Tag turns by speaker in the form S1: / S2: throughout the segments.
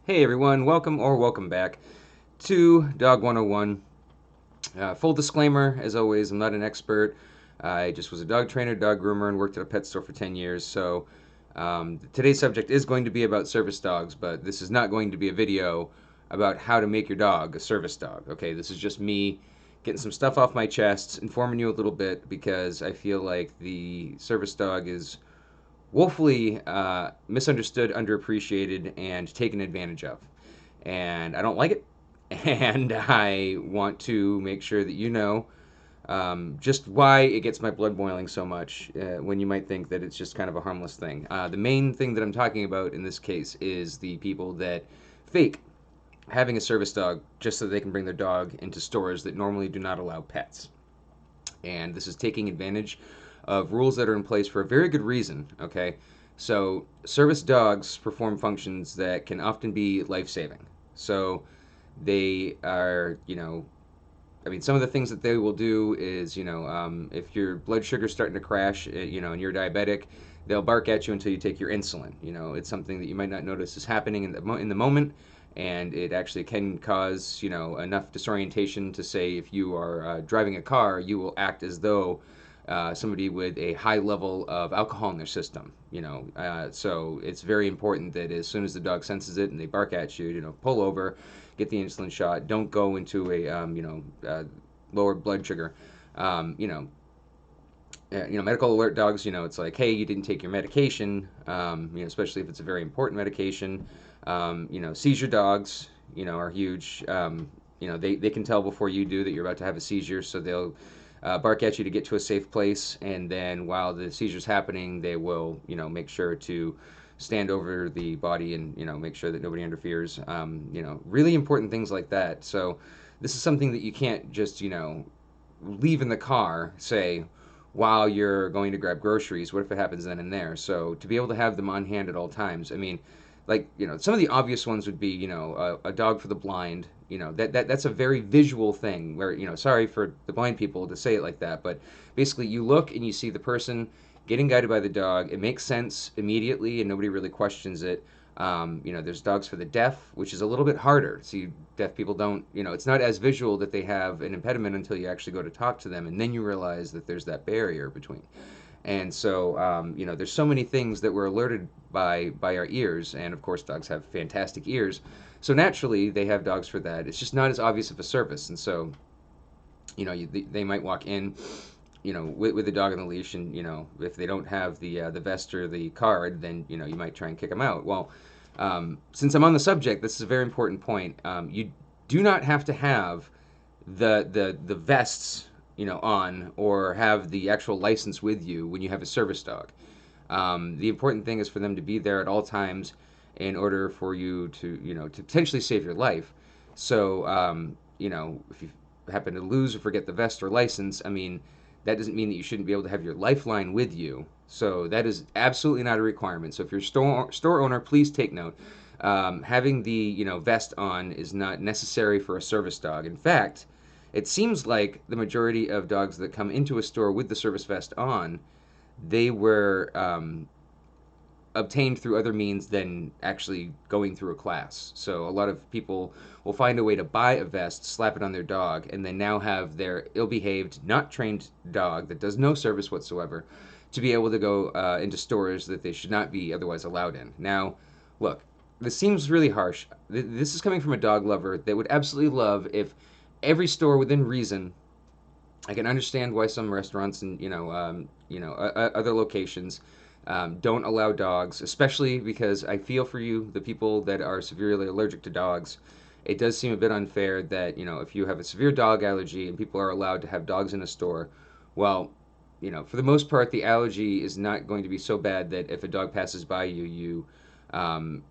S1: Hey everyone, welcome back to Dog 101. Full disclaimer, as always, I'm not an expert. I just was a dog trainer, dog groomer, and worked at a pet store for 10 years. So today's subject is going to be about service dogs, but this is not going to be a video about how to make your dog a service dog. Okay, this is just me getting some stuff off my chest, informing you a little bit because I feel like the service dog is woefully misunderstood, underappreciated, and taken advantage of. And I don't like it. And I want to make sure that you know just why it gets my blood boiling so much when you might think that it's just kind of a harmless thing. The main thing that I'm talking about in this case is the people that fake having a service dog just so they can bring their dog into stores that normally do not allow pets. And this is taking advantage of rules that are in place for a very good reason, okay? So, service dogs perform functions that can often be life saving. So, they are, I mean, some of the things that they will do is, if your blood sugar's starting to crash, and you're diabetic, they'll bark at you until you take your insulin. It's something that you might not notice is happening in the moment, and it actually can cause, enough disorientation to say if you are driving a car, you will act as though somebody with a high level of alcohol in their system. So it's very important that as soon as the dog senses it and they bark at you, pull over, get the insulin shot. Don't go into a lower blood sugar. Um, you know, medical alert dogs. It's like, hey, you didn't take your medication. Especially if it's a very important medication. Seizure dogs. Are huge. They can tell before you do that you're about to have a seizure, so they'll bark at you to get to a safe place, and then while the seizure's happening, they will, make sure to stand over the body and, make sure that nobody interferes. Really important things like that. So this is something that you can't just, leave in the car, say, while you're going to grab groceries. What if it happens then and there? So to be able to have them on hand at all times, I mean, like, some of the obvious ones would be, a dog for the blind. That's a very visual thing where, sorry for the blind people to say it like that, but basically you look and you see the person getting guided by the dog. It makes sense immediately and nobody really questions it. There's dogs for the deaf, which is a little bit harder. See, deaf people don't, it's not as visual that they have an impediment until you actually go to talk to them, and then you realize that there's that barrier between. And so, there's so many things that we're alerted by our ears, and of course, dogs have fantastic ears. So naturally, they have dogs for that. It's just not as obvious of a service, and so, they might walk in, with a dog on the leash, and if they don't have the vest or the card, then you might try and kick them out. Well, since I'm on the subject, this is a very important point. You do not have to have the vests on or have the actual license with you when you have a service dog. The important thing is for them to be there at all times in order for you to to potentially save your life. So if you happen to lose or forget the vest or license, I mean that doesn't mean that you shouldn't be able to have your lifeline with you. So that is absolutely not a requirement. So if you're a store owner, please take note. Having the vest on is not necessary for a service dog. In fact, it seems like the majority of dogs that come into a store with the service vest on, they were obtained through other means than actually going through a class. So a lot of people will find a way to buy a vest, slap it on their dog, and then now have their ill-behaved, not trained dog that does no service whatsoever to be able to go into stores that they should not be otherwise allowed in. Now, look, this seems really harsh. This is coming from a dog lover that would absolutely love if every store within reason. I can understand why some restaurants and other locations don't allow dogs, especially because I feel for you, the people that are severely allergic to dogs. It does seem a bit unfair that if you have a severe dog allergy and people are allowed to have dogs in a store, well, for the most part, the allergy is not going to be so bad that if a dog passes by you, um,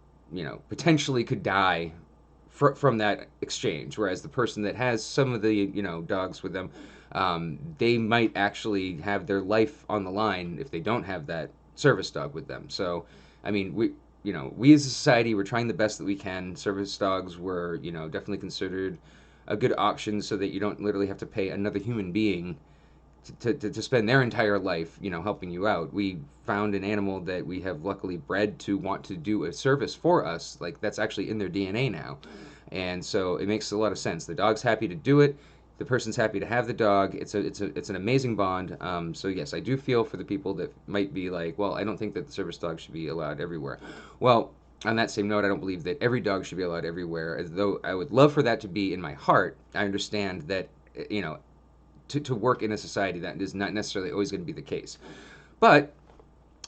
S1: potentially could die from that exchange. Whereas the person that has some of the dogs with them, they might actually have their life on the line if they don't have that service dog with them. So, I mean, we as a society, we're trying the best that we can. Service dogs were definitely considered a good option so that you don't literally have to pay another human being to spend their entire life, helping you out. We found an animal that we have luckily bred to want to do a service for us. Like, that's actually in their DNA now. And so it makes a lot of sense. The dog's happy to do it. The person's happy to have the dog. It's an amazing bond. So yes, I do feel for the people that might be like, well, I don't think that the service dog should be allowed everywhere. Well, on that same note, I don't believe that every dog should be allowed everywhere. As though I would love for that to be in my heart, I understand that, to work in a society, that is not necessarily always going to be the case. But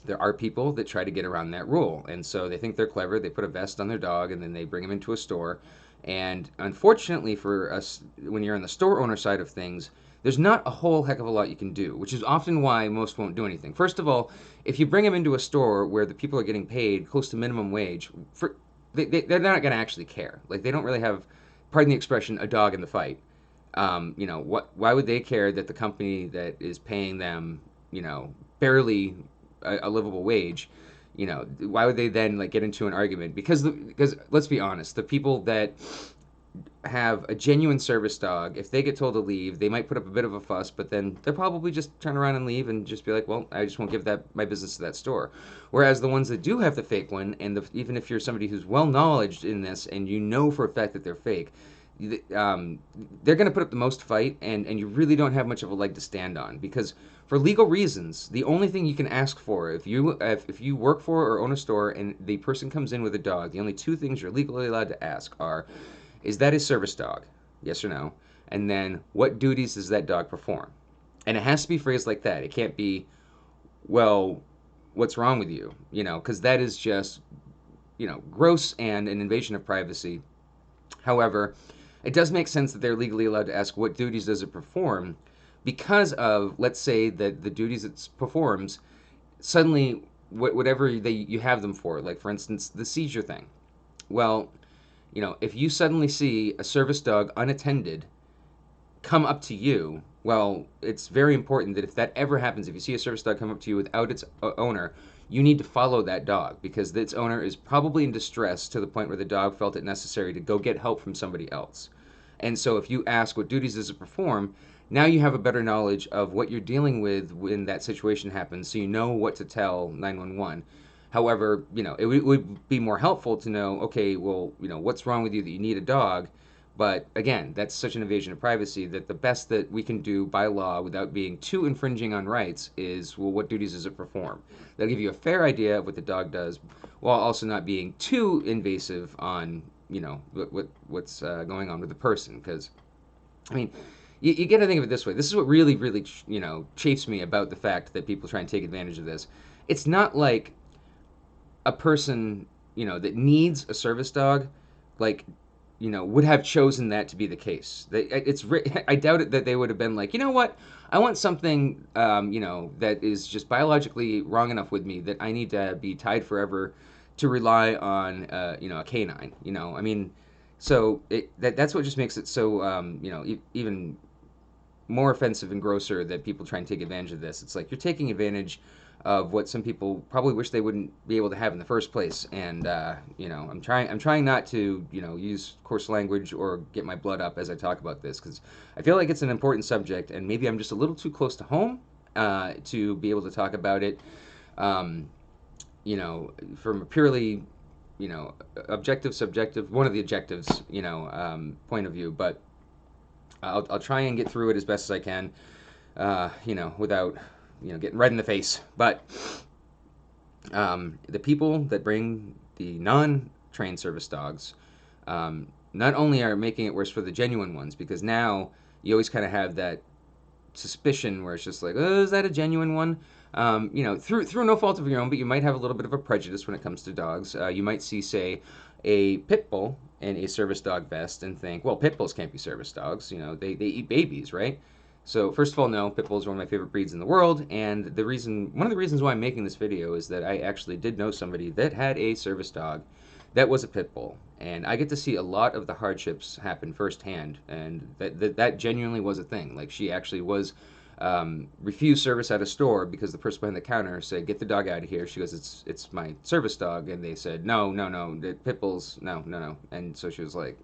S1: there are people that try to get around that rule. And so they think they're clever. They put a vest on their dog and then they bring him into a store. And unfortunately for us, when you're on the store owner side of things, there's not a whole heck of a lot you can do, which is often why most won't do anything. First of all, if you bring them into a store where the people are getting paid close to minimum wage, they're not going to actually care. Like, they don't really have, pardon the expression, a dog in the fight. Why would they care that the company that is paying them, barely a livable wage, why would they then like get into an argument? Because let's be honest, the people that have a genuine service dog, if they get told to leave, they might put up a bit of a fuss, but then they'll probably just turn around and leave and just be like, well, I just won't give my business to that store. Whereas the ones that do have the fake one, and even if you're somebody who's well knowledged in this and you know for a fact that they're fake, they're going to put up the most fight, and you really don't have much of a leg to stand on, because for legal reasons, the only thing you can ask for, if you work for or own a store and the person comes in with a dog, the only two things you're legally allowed to ask are, is that a service dog? Yes or no? And then, what duties does that dog perform? And it has to be phrased like that. It can't be, well, what's wrong with you? Because that is just, gross and an invasion of privacy. However, it does make sense that they're legally allowed to ask what duties does it perform, because of, let's say that the duties it performs, suddenly whatever you have them for, like for instance the seizure thing. Well, if you suddenly see a service dog unattended come up to you, well, it's very important that if that ever happens, if you see a service dog come up to you without its owner, you need to follow that dog, because its owner is probably in distress to the point where the dog felt it necessary to go get help from somebody else. And so if you ask what duties does it perform, now you have a better knowledge of what you're dealing with when that situation happens, so you know what to tell 911. However, it would be more helpful to know, okay, well, what's wrong with you that you need a dog? But again, that's such an invasion of privacy that the best that we can do by law without being too infringing on rights is, well, what duties does it perform? That'll give you a fair idea of what the dog does, while also not being too invasive on, what's going on with the person. Because, I mean, you got to think of it this way. This is what really, really, chafes me about the fact that people try and take advantage of this. It's not like a person, that needs a service dog, like, would have chosen that to be the case. I doubt it that they would have been like, you know what, I want something, that is just biologically wrong enough with me that I need to be tied forever to rely on, a canine. I mean, so that's what just makes it so, even more offensive and grosser that people try and take advantage of this. It's like you're taking advantage of what some people probably wish they wouldn't be able to have in the first place. And I'm trying not to use coarse language or get my blood up as I talk about this, because I feel like it's an important subject, and maybe I'm just a little too close to home to be able to talk about it. From a purely objective, subjective, one of the objectives, point of view. But I'll try and get through it as best as I can, without getting red in the face. But the people that bring the non-trained service dogs, not only are making it worse for the genuine ones, because now you always kind of have that suspicion where it's just like, oh, is that a genuine one? Through no fault of your own, but you might have a little bit of a prejudice when it comes to dogs. You might see, say, a pit bull in a service dog vest and think, well, pit bulls can't be service dogs. They eat babies, right? So first of all, no, pit bulls are one of my favorite breeds in the world, and one of the reasons why I'm making this video is that I actually did know somebody that had a service dog that was a pit bull, and I get to see a lot of the hardships happen firsthand, and that genuinely was a thing. Like, she actually was refused service at a store because the person behind the counter said, "Get the dog out of here." She goes, "It's my service dog," and they said, "No, the pit bulls, no," and so she was like,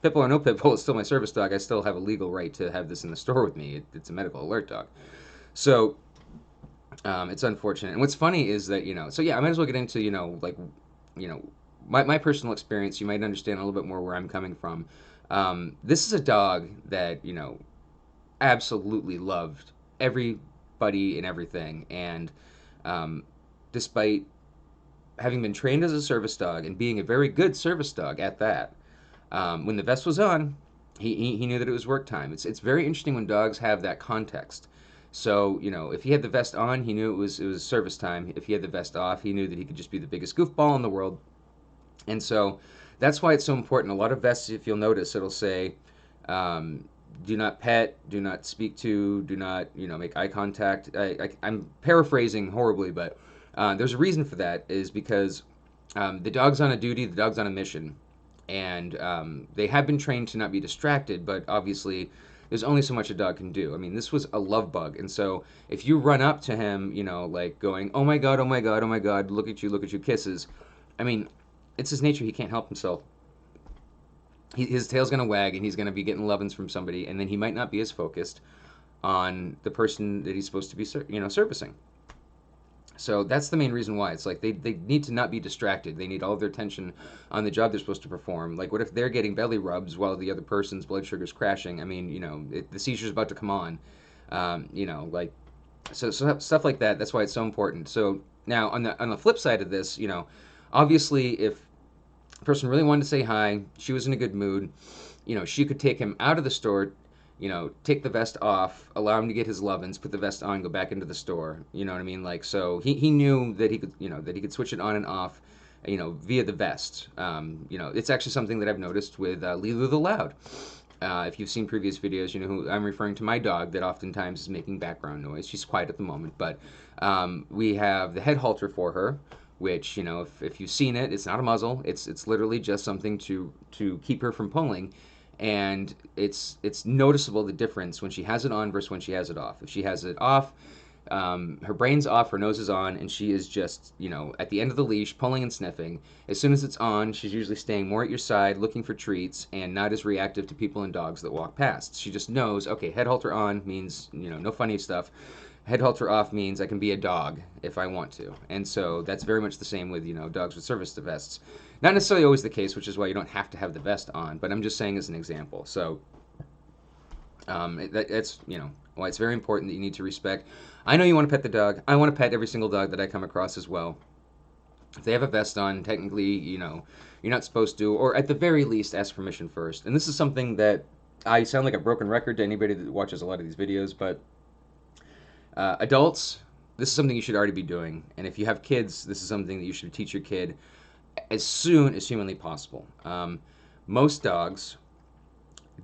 S1: pit bull or no pit bull, it's still my service dog. I still have a legal right to have this in the store with me. It's a medical alert dog. So it's unfortunate. And what's funny is that, so yeah, I might as well get into, like, you know, my personal experience. You might understand a little bit more where I'm coming from. This is a dog that, absolutely loved everybody and everything. And um, despite having been trained as a service dog and being a very good service dog at that, when the vest was on, he knew that it was work time. It's very interesting when dogs have that context. So, if he had the vest on, he knew it was service time. If he had the vest off, he knew that he could just be the biggest goofball in the world. And so that's why it's so important. A lot of vests, if you'll notice, it'll say, do not pet, do not speak to, do not, make eye contact. I'm paraphrasing horribly, but there's a reason for that, is because the dog's on a duty, the dog's on a mission, and they have been trained to not be distracted, but obviously there's only so much a dog can do. I mean, this was a love bug, and so if you run up to him, like going, oh my god, oh my god, oh my god, look at you, kisses. I mean, it's his nature. He can't help himself. His tail's gonna wag, and he's gonna be getting lovin's from somebody, and then he might not be as focused on the person that he's supposed to be, servicing. So that's the main reason why. It's like they need to not be distracted. They need all of their attention on the job they're supposed to perform. Like, what if they're getting belly rubs while the other person's blood sugar's crashing? I mean, the seizure's about to come on. Like, so stuff like that. That's why it's so important. So now on the flip side of this, obviously if a person really wanted to say hi, she was in a good mood, she could take him out of the store, take the vest off, allow him to get his lovin's, put the vest on, go back into the store. You know what I mean? Like, so he knew that he could, that he could switch it on and off, via the vest. It's actually something that I've noticed with Lulu the Loud. If you've seen previous videos, you know who I'm referring to, my dog that oftentimes is making background noise. She's quiet at the moment, but we have the head halter for her, which, if you've seen it, it's not a muzzle. It's literally just something to keep her from pulling, and it's noticeable the difference when she has it on versus when she has it off. If she has it off, her brain's off, her nose is on, and she is just, at the end of the leash, pulling and sniffing. As soon as it's on, she's usually staying more at your side, looking for treats, and not as reactive to people and dogs that walk past. She just knows, okay, head halter on means, no funny stuff. Head halter off means I can be a dog if I want to. And so that's very much the same with, dogs with service vests. Not necessarily always the case, which is why you don't have to have the vest on, but I'm just saying as an example. So that's, why it's very important that you need to respect. I know you want to pet the dog. I want to pet every single dog that I come across as well. If they have a vest on, technically, you're not supposed to, or at the very least, ask permission first. And this is something that I sound like a broken record to anybody that watches a lot of these videos, but adults, this is something you should already be doing. And if you have kids, this is something that you should teach your kid as soon as humanly possible. Most dogs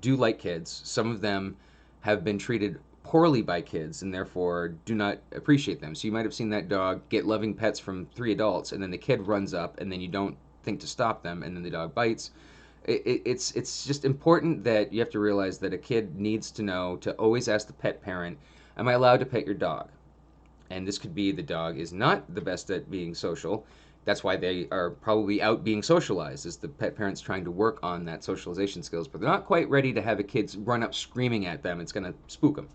S1: do like kids. Some of them have been treated poorly by kids and therefore do not appreciate them. So you might have seen that dog get loving pets from 3 adults, and then the kid runs up, and then you don't think to stop them, and then the dog bites. It's just important that you have to realize that a kid needs to know to always ask the pet parent, am I allowed to pet your dog? And this could be the dog is not the best at being social. That's why they are probably out being socialized, is the pet parents trying to work on that socialization skills, but they're not quite ready to have a kid run up screaming at them. It's going to spook them.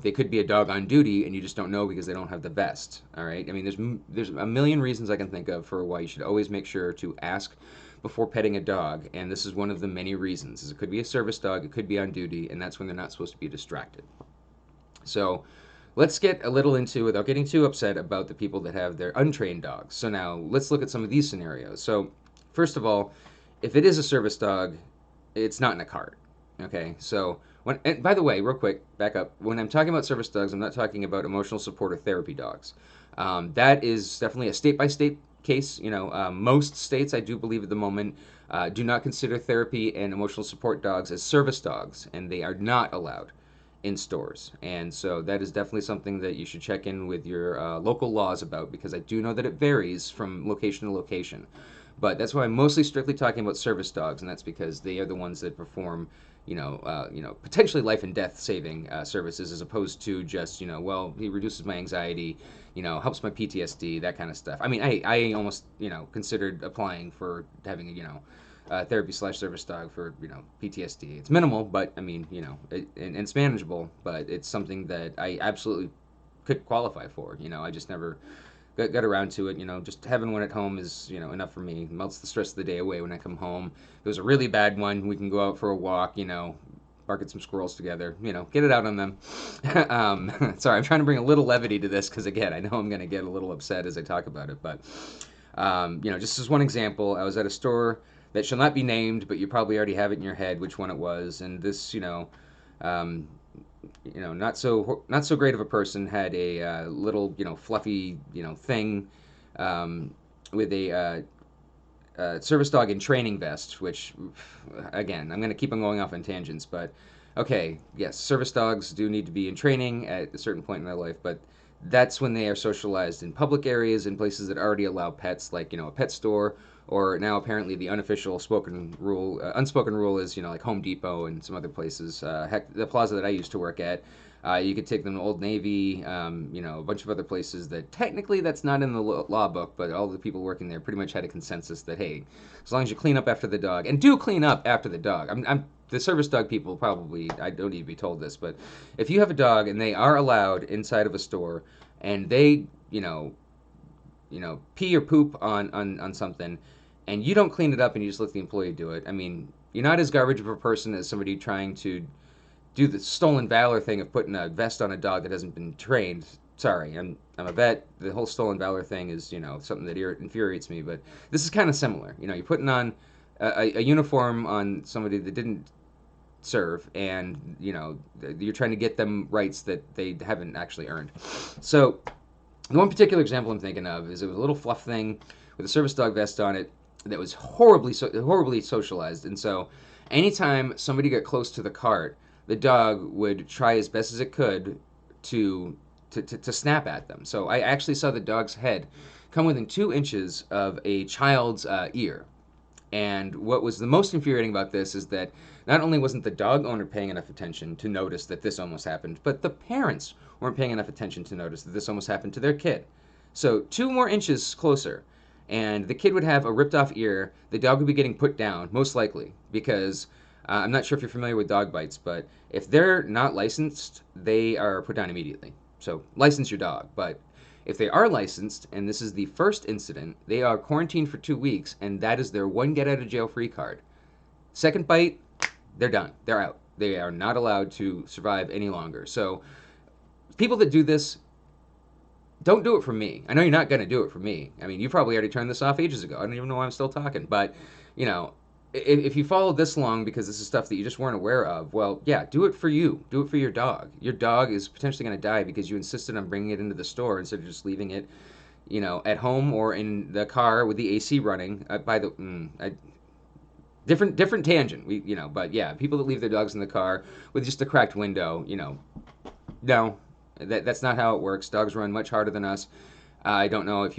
S1: They could be a dog on duty, and you just don't know because they don't have the vest. All right. I mean, there's a million reasons I can think of for why you should always make sure to ask before petting a dog, and this is one of the many reasons. It could be a service dog, it could be on duty, and that's when they're not supposed to be distracted. So let's get a little into, without getting too upset, about the people that have their untrained dogs. So now let's look at some of these scenarios. So first of all, if it is a service dog, it's not in a cart. Okay, so and by the way, real quick, back up. When I'm talking about service dogs, I'm not talking about emotional support or therapy dogs. That is definitely a state-by-state case. Most states, I do believe at the moment, do not consider therapy and emotional support dogs as service dogs, and they are not allowed in stores. And so that is definitely something that you should check in with your local laws about, because I do know that it varies from location to location. But that's why I'm mostly strictly talking about service dogs, and that's because they are the ones that perform, potentially life and death saving services, as opposed to just, well, he reduces my anxiety, helps my PTSD, that kind of stuff. I mean, I almost, considered applying for having, therapy/service dog for PTSD. It's minimal, but I mean and it's manageable, but it's something that I absolutely could qualify for. I just never got around to it. Just having one at home is enough for me. It melts the stress of the day away when I come home. If it was a really bad one, we can go out for a walk. Bark at some squirrels together. Get it out on them. Sorry, I'm trying to bring a little levity to this because again, I know I'm going to get a little upset as I talk about it. But just as one example, I was at a store that shall not be named, but you probably already have it in your head which one it was. And this, not so great of a person had a little fluffy thing with a service dog in training vest, which again I'm going to keep on going off on tangents, but okay, yes, service dogs do need to be in training at a certain point in their life, but that's when they are socialized in public areas in places that already allow pets, like a pet store, or now apparently the unofficial unspoken rule is like Home Depot and some other places. Heck, the plaza that I used to work at, you could take them to Old Navy, a bunch of other places that technically that's not in the law book, but all the people working there pretty much had a consensus that hey, as long as you clean up after the dog, and do clean up after the dog. The service dog people probably, I don't need to be told this, but if you have a dog and they are allowed inside of a store and they pee or poop on something, and you don't clean it up and you just let the employee do it, I mean, you're not as garbage of a person as somebody trying to do the stolen valor thing of putting a vest on a dog that hasn't been trained. Sorry, I'm a vet. The whole stolen valor thing is something that infuriates me. But this is kind of similar. You're putting on a uniform on somebody that didn't serve, and you're trying to get them rights that they haven't actually earned. So the one particular example I'm thinking of is it was a little fluff thing with a service dog vest on it that was horribly socialized, and so anytime somebody got close to the cart, the dog would try as best as it could to snap at them. So I actually saw the dog's head come within 2 inches of a child's ear. And what was the most infuriating about this is that not only wasn't the dog owner paying enough attention to notice that this almost happened, but the parents weren't paying enough attention to notice that this almost happened to their kid. So 2 more inches closer, and the kid would have a ripped off ear. The dog would be getting put down, most likely, because I'm not sure if you're familiar with dog bites, but if they're not licensed, they are put down immediately. So license your dog. But if they are licensed, and this is the first incident, they are quarantined for 2 weeks, and that is their one get out of jail free card. Second bite, they're done. They're out. They are not allowed to survive any longer. So people that do this, don't do it for me. I know you're not going to do it for me. I mean, you probably already turned this off ages ago. I don't even know why I'm still talking. But, if you followed this long because this is stuff that you just weren't aware of, well, yeah, do it for you. Do it for your dog. Your dog is potentially going to die because you insisted on bringing it into the store instead of just leaving it, at home or in the car with the AC running. Different tangent. But yeah, people that leave their dogs in the car with just a cracked window, no, that's not how it works. Dogs run much harder than us. I don't know if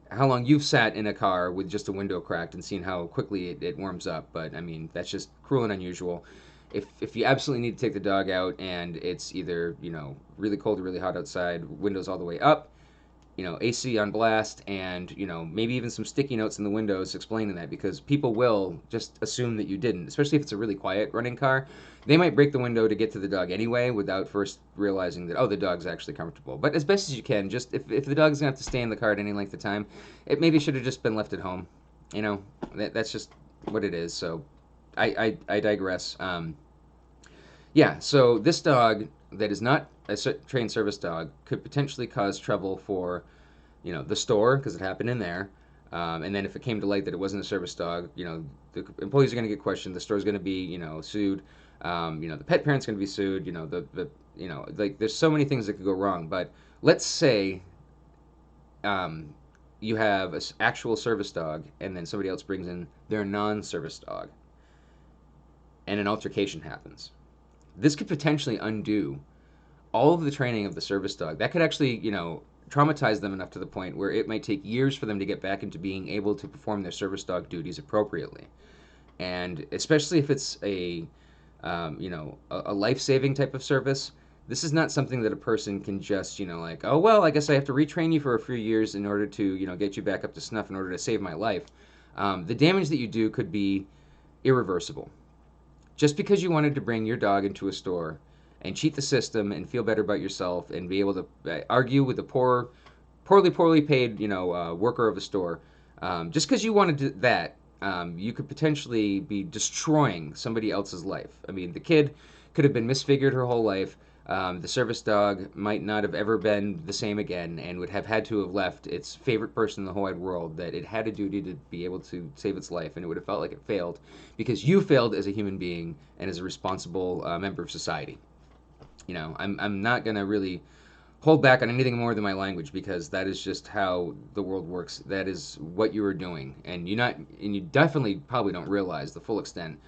S1: how long you've sat in a car with just a window cracked and seen how quickly it warms up, but I mean, that's just cruel and unusual. If you absolutely need to take the dog out and it's either, really cold or really hot outside, windows all the way up, AC on blast, and, maybe even some sticky notes in the windows explaining that, because people will just assume that you didn't, especially if it's a really quiet running car. They might break the window to get to the dog anyway without first realizing that, oh, the dog's actually comfortable. But as best as you can, just if the dog's going to have to stay in the car at any length of time, it maybe should have just been left at home. That's just what it is. So I digress. Yeah, so this dog that is not a trained service dog could potentially cause trouble for, the store, because it happened in there. And then if it came to light that it wasn't a service dog, the employees are going to get questioned. The store's going to be, sued. The pet parent's going to be sued. There's so many things that could go wrong. But let's say you have an actual service dog, and then somebody else brings in their non-service dog, and an altercation happens. This could potentially undo all of the training of the service dog. That could actually, traumatize them enough to the point where it might take years for them to get back into being able to perform their service dog duties appropriately. And especially if it's a life-saving type of service, this is not something that a person can just, oh, well, I guess I have to retrain you for a few years in order to, get you back up to snuff in order to save my life. The damage that you do could be irreversible. Just because you wanted to bring your dog into a store and cheat the system and feel better about yourself and be able to argue with the poorly paid, worker of a store, just because you wanted that, you could potentially be destroying somebody else's life. I mean, the kid could have been misfigured her whole life. The service dog might not have ever been the same again and would have had to have left its favorite person in the whole wide world that it had a duty to be able to save its life, and it would have felt like it failed because you failed as a human being and as a responsible member of society. I'm not going to really hold back on anything more than my language because that is just how the world works. That is what you are doing, and you definitely probably don't realize the full extent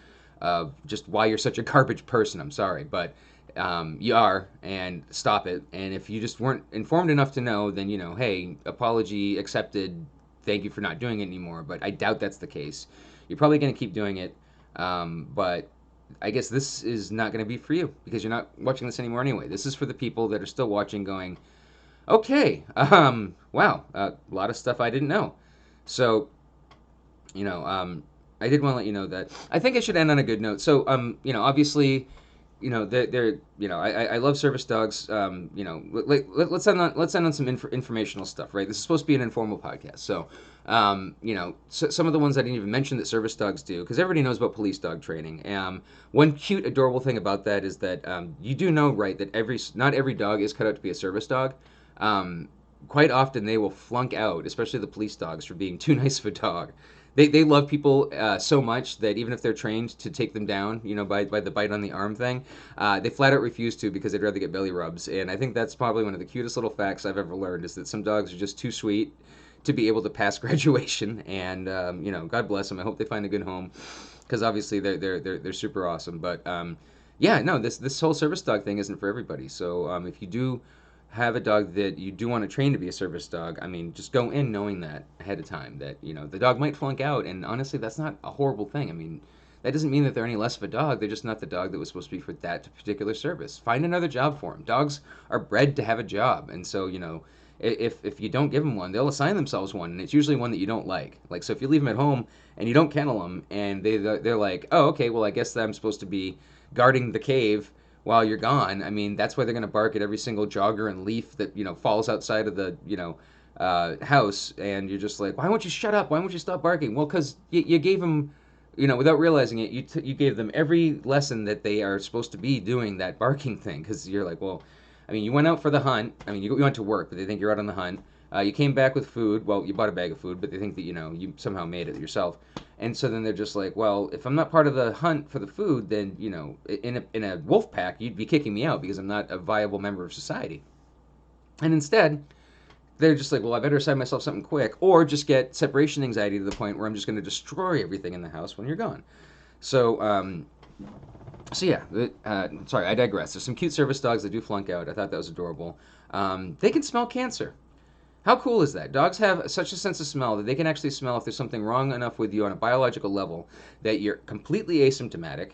S1: of just why you're such a garbage person. I'm sorry, but you are, and stop it. And if you just weren't informed enough to know, then hey, apology accepted. Thank you for not doing it anymore. But I doubt that's the case. You're probably going to keep doing it, but I guess this is not going to be for you because you're not watching this anymore anyway. This is for the people that are still watching, going, okay, wow, a lot of stuff I didn't know. So, I did want to let you know that I think I should end on a good note. So, obviously, I love service dogs. Let's end on some informational stuff, right? This is supposed to be an informal podcast, so some of the ones I didn't even mention that service dogs do, because everybody knows about police dog training. One cute, adorable thing about that is that you do know, right, that not every dog is cut out to be a service dog. Quite often they will flunk out, especially the police dogs, for being too nice of a dog. They love people so much that even if they're trained to take them down, by the bite on the arm thing, they flat out refuse to because they'd rather get belly rubs. And I think that's probably one of the cutest little facts I've ever learned, is that some dogs are just too sweet to be able to pass graduation. And God bless them. I hope they find a good home, because obviously they're super awesome. But yeah, no, this whole service dog thing isn't for everybody. So if you do have a dog that you do want to train to be a service dog, I mean, just go in knowing that ahead of time, that the dog might flunk out, and honestly, that's not a horrible thing. I mean, that doesn't mean that they're any less of a dog. They're just not the dog that was supposed to be for that particular service. Find another job for them. Dogs are bred to have a job, and so if you don't give them one, they'll assign themselves one, and it's usually one that you don't like. Like, so if you leave them at home and you don't kennel them, and they're like, oh, okay, well, I guess that I'm supposed to be guarding the cave while you're gone. I mean, that's why they're going to bark at every single jogger and leaf that falls outside of the house, and you're just like, why won't you shut up? Why won't you stop barking? Well, because you gave them, without realizing it, you gave them every lesson that they are supposed to be doing that barking thing. Because you're like, well, I mean, you went out for the hunt. I mean, you went to work, but they think you're out on the hunt. You came back with food. Well, you bought a bag of food, but they think that you somehow made it yourself. And so then they're just like, well, if I'm not part of the hunt for the food, then in a wolf pack, you'd be kicking me out because I'm not a viable member of society. And instead, they're just like, well, I better assign myself something quick, or just get separation anxiety to the point where I'm just going to destroy everything in the house when you're gone. So, yeah, sorry, I digress. There's some cute service dogs that do flunk out. I thought that was adorable. They can smell cancer. How cool is that? Dogs have such a sense of smell that they can actually smell if there's something wrong enough with you on a biological level that you're completely asymptomatic,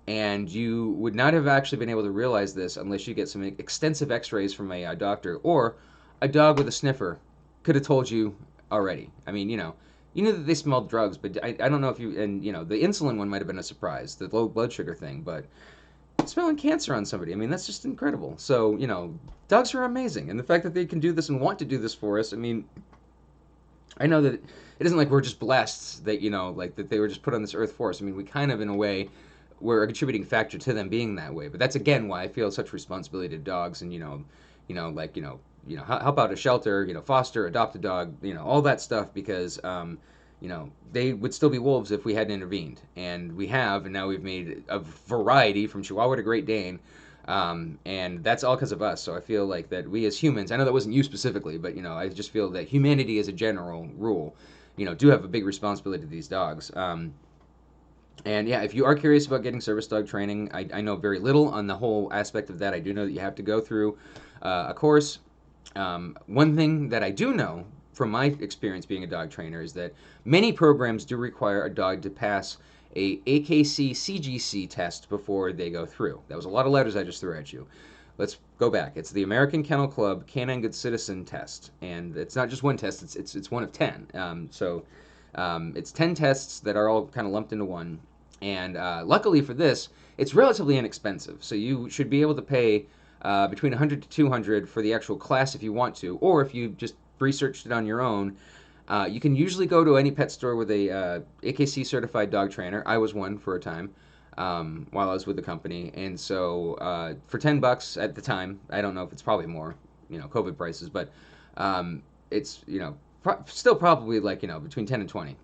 S1: and you would not have actually been able to realize this unless you get some extensive x-rays from a doctor, or a dog with a sniffer could have told you already. I mean, you knew that they smelled drugs, but I don't know if you, and the insulin one might have been a surprise, the low blood sugar thing, but smelling cancer on somebody, I mean, that's just incredible. So, dogs are amazing. And the fact that they can do this and want to do this for us, I mean, I know that it isn't like we're just blessed that, like that they were just put on this earth for us. I mean, we kind of, in a way, we're a contributing factor to them being that way. But that's, again, why I feel such responsibility to dogs and, help out a shelter, foster, adopt a dog, all that stuff, because, they would still be wolves if we hadn't intervened. And we have, and now we've made a variety from Chihuahua to Great Dane. And that's all because of us. So I feel like that we as humans, I know that wasn't you specifically, but, I just feel that humanity as a general rule, do have a big responsibility to these dogs. And yeah, if you are curious about getting service dog training, I know very little on the whole aspect of that. I do know that you have to go through a course. One thing that I do know from my experience being a dog trainer is that many programs do require a dog to pass a Akc Cgc test before they go through. That was a lot of letters I just threw at you. Let's go back. It's the American Kennel Club Canine Good Citizen test, and it's not just one test. It's one of 10. So it's 10 tests that are all kind of lumped into one. And luckily for this, it's relatively inexpensive. So you should be able to pay between 100 to 200 for the actual class if you want to, or if you just researched it on your own. You can usually go to any pet store with a AKC certified dog trainer. I was one for a time while I was with the company, and so for $10 at the time, I don't know if it's probably more, COVID prices, but it's still probably like between 10 and 20.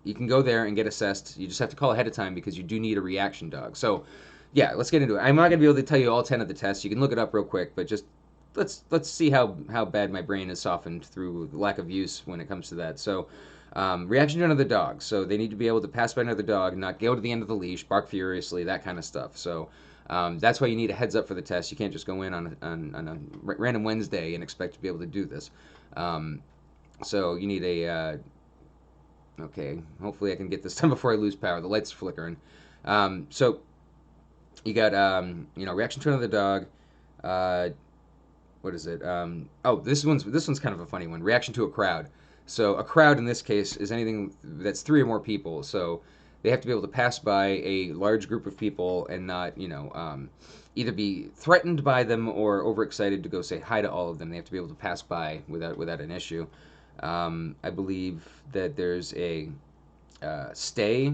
S1: You can go there and get assessed. You just have to call ahead of time because you do need a reaction dog. So, yeah, let's get into it. I'm not gonna be able to tell you all 10 of the tests. You can look it up real quick, but just let's see how bad my brain is softened through lack of use when it comes to that. So, reaction to another dog. So they need to be able to pass by another dog, not go to the end of the leash, bark furiously, that kind of stuff. So. That's why you need a heads up for the test. You can't just go in on a random Wednesday and expect to be able to do this. So you need a okay, hopefully I can get this done before I lose power. The light's flickering. So you got reaction to another dog. What is it? Oh, this one's kind of a funny one. Reaction to a crowd. So a crowd in this case is anything that's three or more people. So they have to be able to pass by a large group of people and not either be threatened by them or overexcited to go say hi to all of them. They have to be able to pass by without an issue. I believe that there's a stay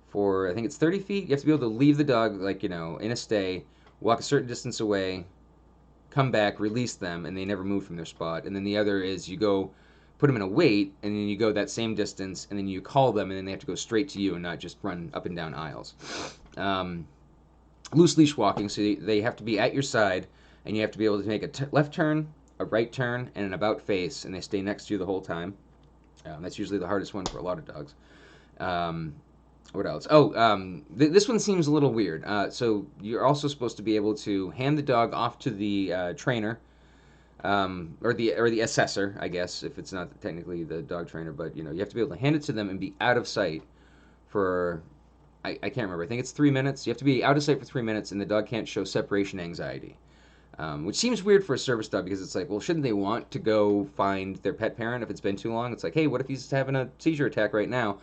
S1: for, I think it's 30 feet. You have to be able to leave the dog, like, in a stay, walk a certain distance away, come back, release them, and they never move from their spot. And then the other is you go put them in a wait, and then you go that same distance, and then you call them, and then they have to go straight to you and not just run up and down aisles. Loose leash walking, so they have to be at your side, and you have to be able to make a left turn, a right turn, and an about face, and they stay next to you the whole time. That's usually the hardest one for a lot of dogs. What else? Oh, this one seems a little weird. So you're also supposed to be able to hand the dog off to the trainer, or the assessor, I guess, if it's not technically the dog trainer. But you have to be able to hand it to them and be out of sight for I can't remember. I think it's 3 minutes. You have to be out of sight for 3 minutes, and the dog can't show separation anxiety. Which seems weird for a service dog because it's like, well, shouldn't they want to go find their pet parent if it's been too long? It's like, hey, what if he's having a seizure attack right now?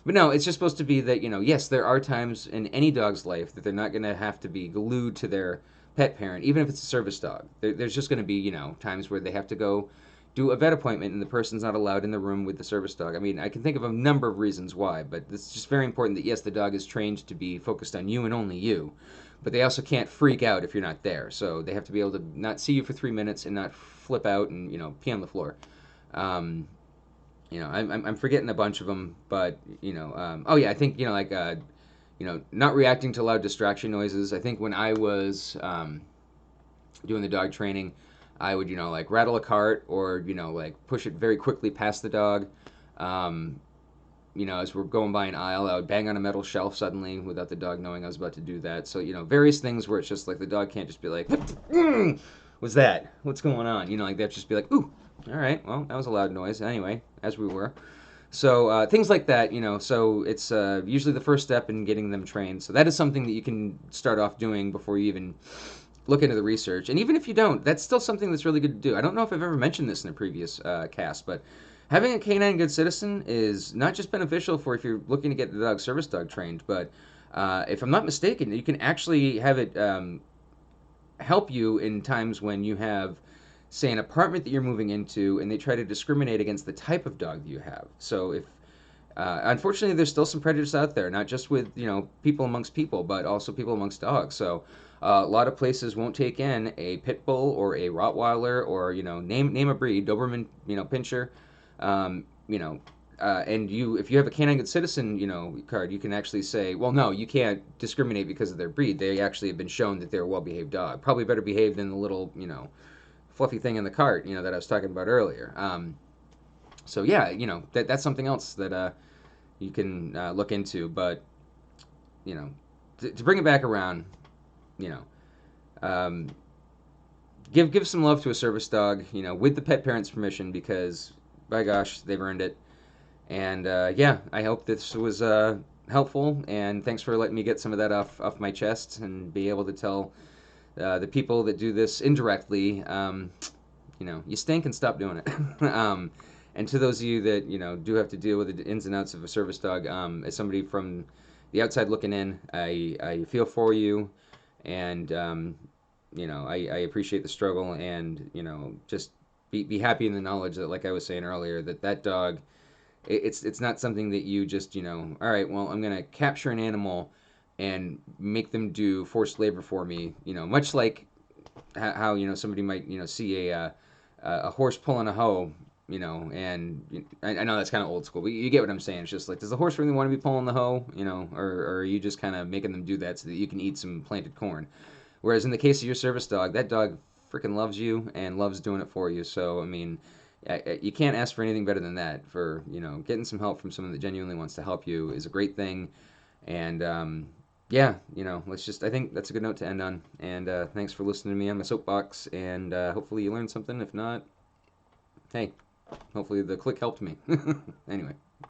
S1: But no, it's just supposed to be that, yes, there are times in any dog's life that they're not going to have to be glued to their pet parent, even if it's a service dog. There's just going to be, times where they have to go do a vet appointment and the person's not allowed in the room with the service dog. I mean, I can think of a number of reasons why, but it's just very important that, yes, the dog is trained to be focused on you and only you. But they also can't freak out if you're not there. So they have to be able to not see you for 3 minutes and not flip out and, pee on the floor. I'm forgetting a bunch of them, but, oh yeah, I think, not reacting to loud distraction noises. I think when I was doing the dog training, I would, rattle a cart or, push it very quickly past the dog. As we're going by an aisle, I would bang on a metal shelf suddenly without the dog knowing I was about to do that. So, various things where it's just like the dog can't just be like, what's that? What's going on? They have to just be like, ooh, all right, well, that was a loud noise. Anyway, as we were. So, things like that, so it's usually the first step in getting them trained. So that is something that you can start off doing before you even look into the research. And even if you don't, that's still something that's really good to do. I don't know if I've ever mentioned this in a previous cast, but having a canine good citizen is not just beneficial for if you're looking to get the dog service dog trained, but if I'm not mistaken, you can actually have it help you in times when you have, say, an apartment that you're moving into and they try to discriminate against the type of dog that you have. So if unfortunately, there's still some prejudice out there, not just with people amongst people, but also people amongst dogs. So a lot of places won't take in a pit bull or a Rottweiler or name a breed, Doberman Pinscher, and if you have a canine good citizen card, you can actually say, well, no, you can't discriminate because of their breed. They actually have been shown that they're a well-behaved dog, probably better behaved than the little fluffy thing in the cart that I was talking about earlier. So yeah, that's something else that you can look into. But to bring it back around, give some love to a service dog, with the pet parent's permission, because by gosh, they've earned it. And yeah, I hope this was helpful, and thanks for letting me get some of that off my chest and be able to tell the people that do this indirectly, you stink and stop doing it. And to those of you that do have to deal with the ins and outs of a service dog, as somebody from the outside looking in, I feel for you, and I appreciate the struggle, and just be happy in the knowledge that, like I was saying earlier, that dog, it's not something that you just all right, well, I'm gonna capture an animal and make them do forced labor for me, much like how somebody might see a horse pulling a hoe, and I know that's kind of old school, but you get what I'm saying. It's just like, does the horse really want to be pulling the hoe, or are you just kind of making them do that so that you can eat some planted corn? Whereas in the case of your service dog, that dog freaking loves you and loves doing it for you. So I mean, you can't ask for anything better than that. For getting some help from someone that genuinely wants to help you is a great thing. And yeah, let's just, I think that's a good note to end on. And thanks for listening to me on my soapbox. And hopefully you learned something. If not, hey, hopefully the click helped me. Anyway.